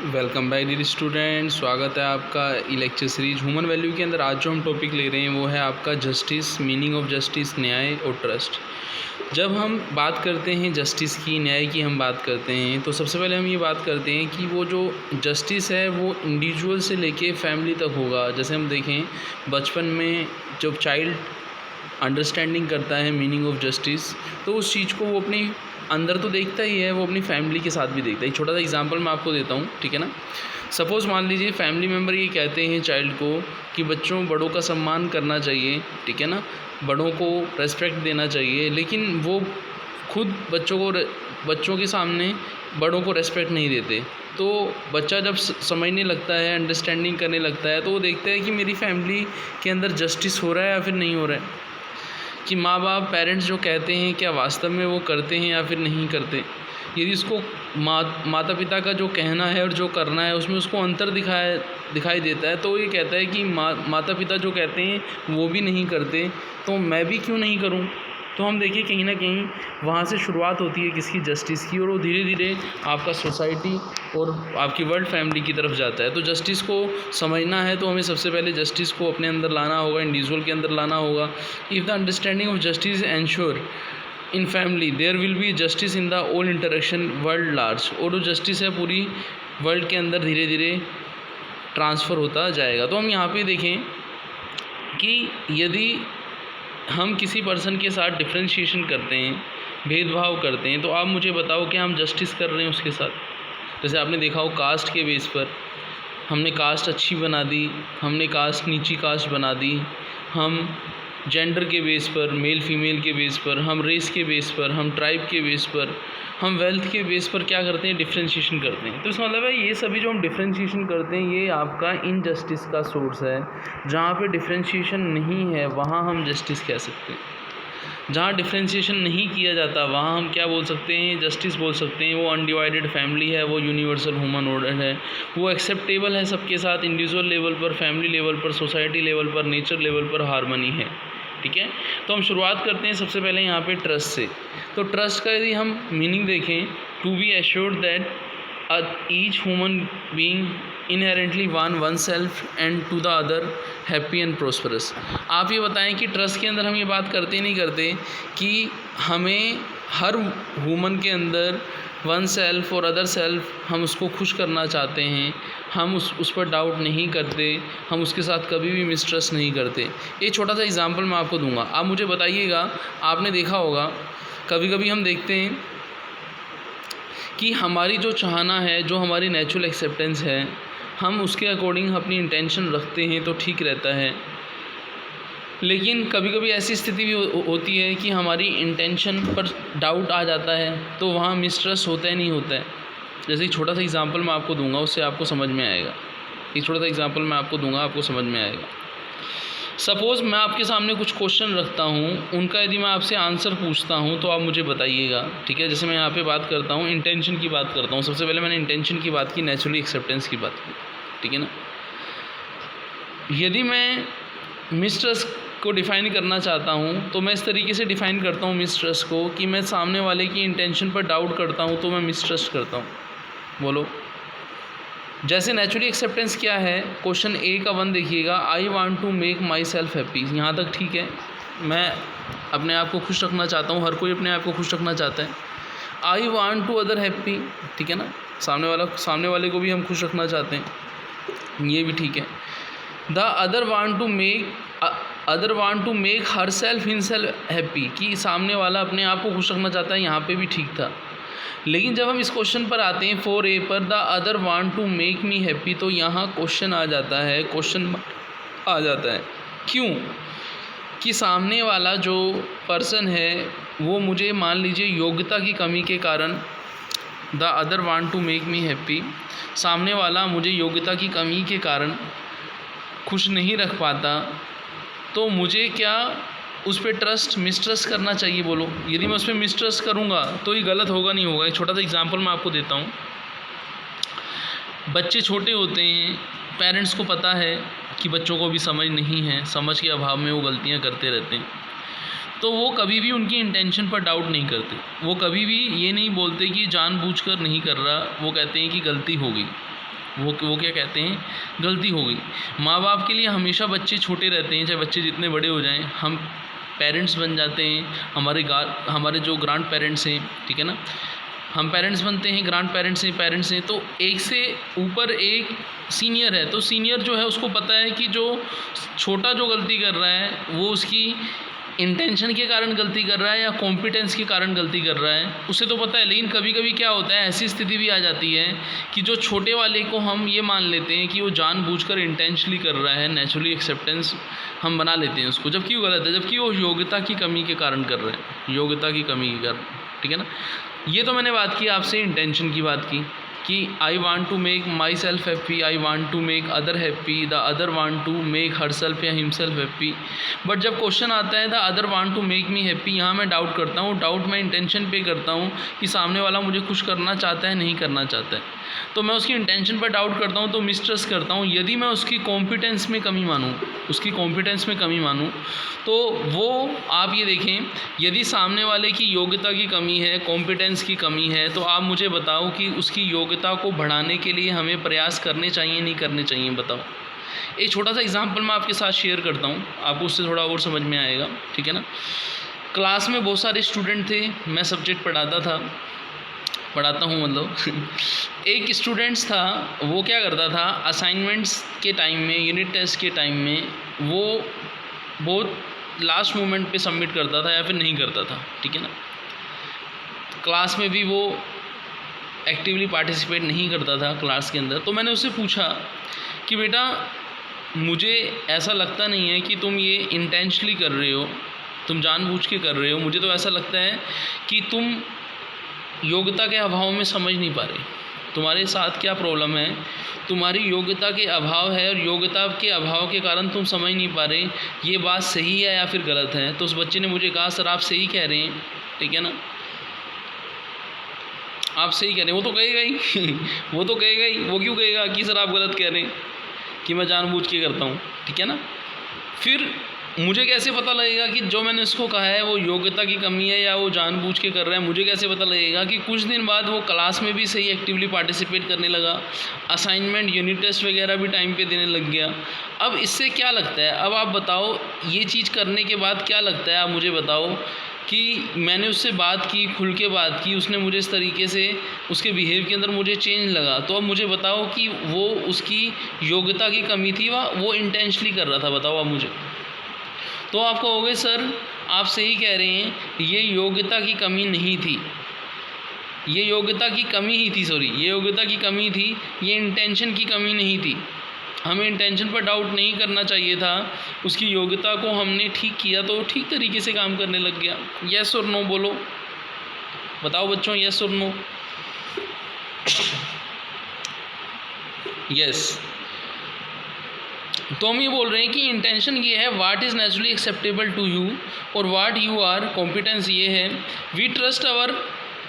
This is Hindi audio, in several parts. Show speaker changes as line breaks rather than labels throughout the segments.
Welcome back dear student. स्वागत है आपका ई लेक्चर सीरीज ह्यूमन वैल्यू के अंदर। आज जो हम टॉपिक ले रहे हैं वो है आपका जस्टिस, मीनिंग ऑफ जस्टिस, न्याय और ट्रस्ट। जब हम बात करते हैं जस्टिस की, न्याय की हम बात करते हैं तो सबसे पहले हम ये बात करते हैं कि वो जो जस्टिस है वो इंडिविजुअल से लेके फैमिली तक होगा। जैसे हम देखें बचपन में जब चाइल्ड अंडरस्टैंडिंग करता है मीनिंग ऑफ जस्टिस तो उस चीज़ को वो अपनी अंदर तो देखता ही है, वो अपनी फैमिली के साथ भी देखता है। एक छोटा सा एग्जांपल मैं आपको देता हूँ, ठीक है ना। सपोज़ मान लीजिए फैमिली मेम्बर ये कहते हैं चाइल्ड को कि बच्चों बड़ों का सम्मान करना चाहिए, ठीक है ना, बड़ों को रेस्पेक्ट देना चाहिए, लेकिन वो खुद बच्चों के सामने बड़ों को रेस्पेक्ट नहीं देते। तो बच्चा जब समझने लगता है, अंडरस्टैंडिंग करने लगता है, तो वो देखता है कि मेरी फैमिली के अंदर जस्टिस हो रहा है या फिर नहीं हो रहा है, कि माँ बाप पेरेंट्स जो कहते हैं क्या वास्तव में वो करते हैं या फिर नहीं करते। यदि उसको माता पिता का जो कहना है और जो करना है उसमें उसको अंतर दिखाई देता है, तो ये कहता है कि माता पिता जो कहते हैं वो भी नहीं करते, तो मैं भी क्यों नहीं करूँ। तो हम देखिए कहीं ना कहीं वहाँ से शुरुआत होती है किसकी, जस्टिस की, और वो धीरे धीरे आपका सोसाइटी और आपकी वर्ल्ड फैमिली की तरफ जाता है। तो जस्टिस को समझना है तो हमें सबसे पहले जस्टिस को अपने अंदर लाना होगा, इंडिविजुअल के अंदर लाना होगा। If the understanding of justice ensure in family there will be justice in the all interaction world large. और जो जस्टिस है पूरी वर्ल्ड के अंदर धीरे धीरे ट्रांसफ़र होता जाएगा। तो हम यहाँ पे देखें कि यदि हम किसी पर्सन के साथ डिफ्रेंशिएशन करते हैं, भेदभाव करते हैं, तो आप मुझे बताओ कि हम जस्टिस कर रहे हैं उसके साथ। जैसे आपने देखा हो कास्ट के बेस पर हमने कास्ट अच्छी बना दी, हमने कास्ट नीची कास्ट बना दी, हम जेंडर के बेस पर, मेल फीमेल के बेस पर, हम रेस के बेस पर, हम ट्राइब के बेस पर, हम वेल्थ के बेस पर क्या करते हैं, डिफ्रेंशिएशन करते हैं। तो इसका मतलब है ये सभी जो हम डिफ्रेंशिएशन करते हैं ये आपका इनजस्टिस का सोर्स है। जहाँ पे डिफ्रेंशिएशन नहीं है वहाँ हम जस्टिस कह सकते हैं। जहाँ डिफ्रेंशिएशन नहीं किया जाता वहाँ हम क्या बोल सकते हैं, जस्टिस बोल सकते हैं। वो अनडिवाइडेड फैमिली है, वो यूनिवर्सल ह्यूमन ऑर्डर है, वो एक्सेप्टेबल है सबके साथ, इंडिविजुअल लेवल पर, फैमिली लेवल पर, सोसाइटी लेवल पर, नेचर लेवल पर हार्मनी है, ठीक है। तो हम शुरुआत करते हैं सबसे पहले यहाँ पे ट्रस्ट से। तो ट्रस्ट का यदि हम मीनिंग देखें, to be assured that each human being inherently oneself and to the other happy and prosperous. आप ये बताएं कि ट्रस्ट के अंदर हम ये बात करते नहीं करते कि हमें हर ह्यूमन के अंदर वन सेल्फ और अदर सेल्फ हम उसको खुश करना चाहते हैं, हम उस पर डाउट नहीं करते, हम उसके साथ कभी भी मिसट्रस्ट नहीं करते। एक छोटा सा एग्जांपल मैं आपको दूंगा, आप मुझे बताइएगा। आपने देखा होगा कभी कभी हम देखते हैं कि हमारी जो चाहना है, जो हमारी नेचुरल एक्सेप्टेंस है, हम उसके अकॉर्डिंग अपनी इंटेंशन रखते हैं तो ठीक रहता है। लेकिन कभी कभी ऐसी स्थिति भी होती है कि हमारी इंटेंशन पर डाउट आ जाता है, तो वहाँ मिसट्रस्ट होता है, नहीं होता है। जैसे एक छोटा सा एग्जांपल मैं आपको दूंगा, उससे आपको समझ में आएगा। एक छोटा सा एग्जांपल मैं आपको दूंगा, आपको समझ में आएगा। सपोज़ मैं आपके सामने कुछ क्वेश्चन रखता हूँ, उनका यदि मैं आपसे आंसर पूछता हूँ तो आप मुझे बताइएगा, ठीक है। जैसे मैं यहाँ पे बात करता हूँ, इंटेंशन की बात करता हूँ। सबसे पहले मैंने इंटेंशन की बात की, नेचुरली एक्सेप्टेंस की बात की, ठीक है ना। यदि मैं मिसट्रस्ट को डिफ़ाइन करना चाहता हूँ तो मैं इस तरीके से डिफ़ाइन करता हूँ मिसट्रस्ट को कि मैं सामने वाले की इंटेंशन पर डाउट करता हूँ तो मैं मिसट्रस्ट करता हूँ। बोलो, जैसे नेचुरली एक्सेप्टेंस क्या है, क्वेश्चन ए का 1 देखिएगा, I want to make myself happy. यहाँ तक ठीक है, मैं अपने आप को खुश रखना चाहता हूँ, हर कोई अपने आप को खुश रखना चाहता है। I want to other happy, ठीक है ना, सामने वाले को भी हम खुश रखना चाहते हैं, ये भी ठीक है। The other want to make herself in self happy, कि सामने वाला अपने आप को खुश रखना चाहता है, यहाँ पे भी ठीक था। लेकिन जब हम इस क्वेश्चन पर आते हैं 4A पर, the other want to make me happy, तो यहाँ क्वेश्चन आ जाता है, क्वेश्चन आ जाता है। क्यों? कि सामने वाला जो पर्सन है वो मुझे मान लीजिए योग्यता की कमी के कारण, the other want to make me happy, सामने वाला मुझे योग्यता की कमी के कारण खुश नहीं रख पाता, तो मुझे क्या उस पर मिसट्रस्ट करना चाहिए? बोलो, यदि मैं उस पर मिसट्रस्ट करूँगा तो ये गलत होगा, नहीं होगा? एक छोटा सा एग्जांपल मैं आपको देता हूँ। बच्चे छोटे होते हैं, पेरेंट्स को पता है कि बच्चों को भी समझ नहीं है, समझ के अभाव में वो गलतियाँ करते रहते हैं, तो वो कभी भी उनकी इंटेंशन पर डाउट नहीं करते। वो कभी भी ये नहीं बोलते कि जानबूझकर नहीं कर रहा, वो कहते हैं कि गलती हो गई। वो क्या कहते हैं, गलती हो गई। माँ बाप के लिए हमेशा बच्चे छोटे रहते हैं, चाहे बच्चे जितने बड़े हो जाएं, हम पेरेंट्स बन जाते हैं, हमारे जो ग्रैंड पेरेंट्स हैं, ठीक है ना, हम पेरेंट्स बनते हैं, ग्रैंड पेरेंट्स हैं, तो एक से ऊपर एक सीनियर है, तो सीनियर जो है उसको पता है कि जो छोटा जो गलती कर रहा है वो उसकी इंटेंशन के कारण गलती कर रहा है या कॉम्पिटेंस के कारण गलती कर रहा है, उसे तो पता है। लेकिन कभी कभी क्या होता है, ऐसी स्थिति भी आ जाती है कि जो छोटे वाले को हम ये मान लेते हैं कि वो जानबूझकर इंटेंशनली कर रहा है, नेचुरली एक्सेप्टेंस हम बना लेते हैं उसको, जबकि वो गलत है, जबकि वो योग्यता की कमी के कारण कर रहे हैं, योग्यता की कमी के कारण, ठीक है ना। ये तो मैंने बात की आपसे इंटेंशन की बात की कि I want to make myself happy, I want to make other happy, the other want to make herself या हिमसेल्फ हैप्पी। बट जब क्वेश्चन आता है the other want to make me happy, यहाँ मैं डाउट करता हूँ, डाउट मैं इंटेंशन पे करता हूँ कि सामने वाला मुझे खुश करना चाहता है, नहीं करना चाहता है, तो मैं उसकी इंटेंशन पर डाउट करता हूँ, तो मिसट्रस्ट करता हूँ। यदि मैं उसकी कॉम्पिटेंस में कमी मानूँ, तो वो आप ये देखें, यदि सामने वाले की योग्यता की कमी है, कॉम्पिटेंस की कमी है, तो आप मुझे बताओ कि उसकी योग्यता को बढ़ाने के लिए हमें प्रयास करने चाहिए, नहीं करने चाहिए, बताओ। एक छोटा सा एग्जांपल मैं आपके साथ शेयर करता हूँ, आपको उससे थोड़ा और समझ में आएगा, ठीक है ना। क्लास में बहुत सारे स्टूडेंट थे, मैं सब्जेक्ट पढ़ाता हूँ मतलब एक स्टूडेंट्स था, वो क्या करता था, असाइनमेंट्स के टाइम में, यूनिट टेस्ट के टाइम में वो बहुत लास्ट मोमेंट पे सबमिट करता था या फिर नहीं करता था, ठीक है ना। क्लास में भी वो एक्टिवली पार्टिसिपेट नहीं करता था क्लास के अंदर। तो मैंने उससे पूछा कि बेटा मुझे ऐसा लगता नहीं है कि तुम ये इंटेंशनली कर रहे हो, तुम जानबूझ के कर रहे हो, मुझे तो ऐसा लगता है कि तुम योग्यता के अभाव में समझ नहीं पा रहे, तुम्हारे साथ क्या प्रॉब्लम है, तुम्हारी योग्यता के अभाव है और योग्यता के अभाव के कारण तुम समझ नहीं पा रहे, ये बात सही है या फिर गलत है। तो उस बच्चे ने मुझे कहा सर आप सही कह रहे हैं, ठीक है ना, आप सही कह रहे हैं। वो तो कहेगा ही वो क्यों कहेगा कि सर आप गलत कह रहे हैं कि मैं जानबूझ के करता हूँ, ठीक है ना। फिर मुझे कैसे पता लगेगा कि जो मैंने उसको कहा है वो योग्यता की कमी है या वो जानबूझ के कर रहा है। मुझे कैसे पता लगेगा कि कुछ दिन बाद वो क्लास में भी सही एक्टिवली पार्टिसिपेट करने लगा, असाइनमेंट यूनिट टेस्ट वगैरह भी टाइम पे देने लग गया। अब इससे क्या लगता है, अब आप बताओ, ये चीज़ करने के बाद क्या लगता है, आप मुझे बताओ कि मैंने उससे बात की, खुल के बात की, उसने मुझे इस तरीके से, उसके बिहेव के अंदर मुझे चेंज लगा। तो अब मुझे बताओ कि वो उसकी योग्यता की कमी थी व वो इंटेंशनली कर रहा था, बताओ आप मुझे। तो आप कहोगे सर आप सही कह रहे हैं, ये योग्यता की कमी नहीं थी, ये योग्यता की कमी ही थी, ये योग्यता की कमी थी, ये इंटेंशन की कमी नहीं थी। हमें इंटेंशन पर डाउट नहीं करना चाहिए था, उसकी योग्यता को हमने ठीक किया तो ठीक तरीके से काम करने लग गया। यस और नो बोलो, बताओ बच्चों, यस और नो। यस, तो हम ये बोल रहे हैं कि इंटेंशन ये है what is naturally acceptable to you और व्हाट यू आर, कॉम्पिटेंस ये है we trust our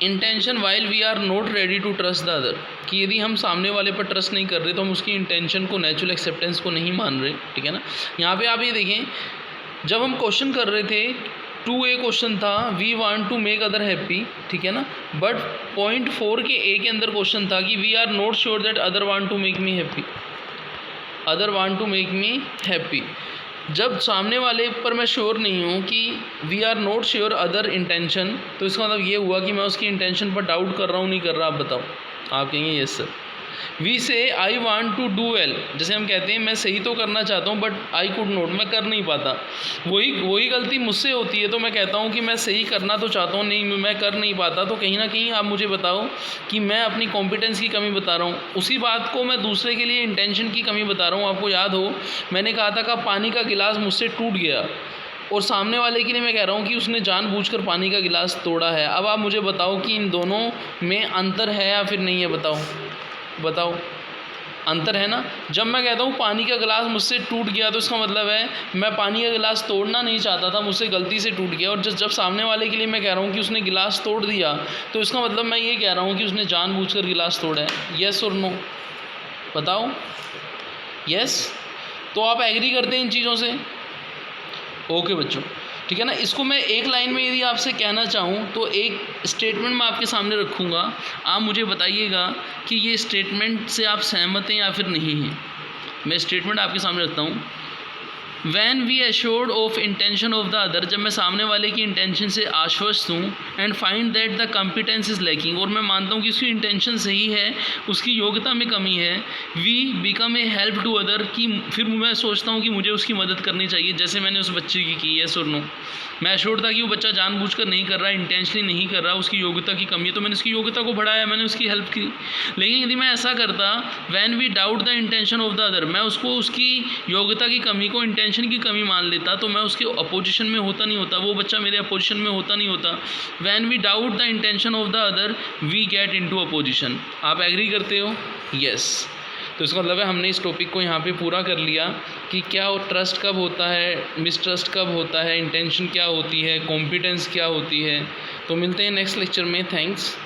intention while we are not ready to trust the other, कि यदि हम सामने वाले पर ट्रस्ट नहीं कर रहे तो हम उसकी इंटेंशन को, नेचुरल एक्सेप्टेंस को नहीं मान रहे, ठीक है ना। यहाँ पे आप ये देखें, जब हम क्वेश्चन कर रहे थे 2A क्वेश्चन था we want to make other happy, ठीक है ना, बट पॉइंट 4 के A के अंदर क्वेश्चन था कि we are not sure that other want to make me happy, other want to make me happy. जब सामने वाले पर मैं श्योर नहीं हूँ कि we are not sure other intention, तो इसका मतलब ये हुआ कि मैं उसकी इंटेंशन पर डाउट कर रहा हूँ, नहीं कर रहा। आप बताओ, आप कहेंगे yes sir. We say I want to do well, जैसे हम कहते हैं मैं सही तो करना चाहता हूँ बट आई कुड नॉट, मैं कर नहीं पाता, वही गलती मुझसे होती है। तो मैं कहता हूँ कि मैं सही करना तो चाहता हूँ, नहीं मैं कर नहीं पाता। तो कहीं ना कहीं आप मुझे बताओ कि मैं अपनी कॉम्पिटेंस की कमी बता रहा हूँ, उसी बात को मैं दूसरे के लिए इंटेंशन की कमी बता रहा हूँ। आपको याद हो मैंने कहा था कि पानी का गिलास मुझसे टूट गया और सामने वाले के लिए मैं कह रहा हूँ कि उसने जानबूझकर पानी का गिलास तोड़ा है। अब आप मुझे बताओ कि इन दोनों में अंतर है या फिर नहीं है, बताओ अंतर है ना। जब मैं कहता हूँ पानी का गिलास मुझसे टूट गया तो इसका मतलब है मैं पानी का गिलास तोड़ना नहीं चाहता था, मुझसे गलती से टूट गया। और जब सामने वाले के लिए मैं कह रहा हूँ कि उसने गिलास तोड़ दिया तो इसका मतलब मैं ये कह रहा हूँ कि उसने जानबूझकर गिलास तोड़ा है। यस और नो, बताओ। यस, तो आप एग्री करते हैं इन चीज़ों से? ओके बच्चों, ठीक है ना। इसको मैं एक लाइन में यदि आपसे कहना चाहूँ तो एक स्टेटमेंट मैं आपके सामने रखूँगा, आप मुझे बताइएगा कि ये स्टेटमेंट से आप सहमत हैं या फिर नहीं हैं। मैं स्टेटमेंट आपके सामने रखता हूँ, when we assured of intention of the other, जब मैं सामने वाले की इंटेंशन से आश्वस्त हूँ, and find that the competence is lacking, और मैं मानता हूँ कि उसकी इंटेंशन सही है, उसकी योग्यता में कमी है, we become a help to other, कि फिर मैं सोचता हूँ कि मुझे उसकी मदद करनी चाहिए, जैसे मैंने उस बच्चे की येस और नो। मैं एश्योर्ड था कि वो बच्चा जानबूझकर नहीं कर रहा, इंटेंशनली नहीं कर रहा, उसकी योग्यता की कमी है, तो मैंने उसकी योग्यता को बढ़ाया, मैंने उसकी हेल्प की। लेकिन यदि मैं ऐसा करता, when we doubt the intention of the other, मैं उसको उसकी योग्यता की कमी को इंटेंशन की कमी मान लेता, तो मैं उसके अपोजिशन में होता नहीं होता, वो बच्चा मेरे अपोजिशन में होता नहीं होता। When we doubt the intention of the other we get into opposition. आप एग्री करते हो? यस। तो इसका मतलब है हमने इस टॉपिक को यहाँ पे पूरा कर लिया कि क्या ट्रस्ट कब होता है, मिसट्रस्ट कब होता है, इंटेंशन क्या होती है, कॉम्पिटेंस क्या होती है। तो मिलते हैं नेक्स्ट लेक्चर में। थैंक्स।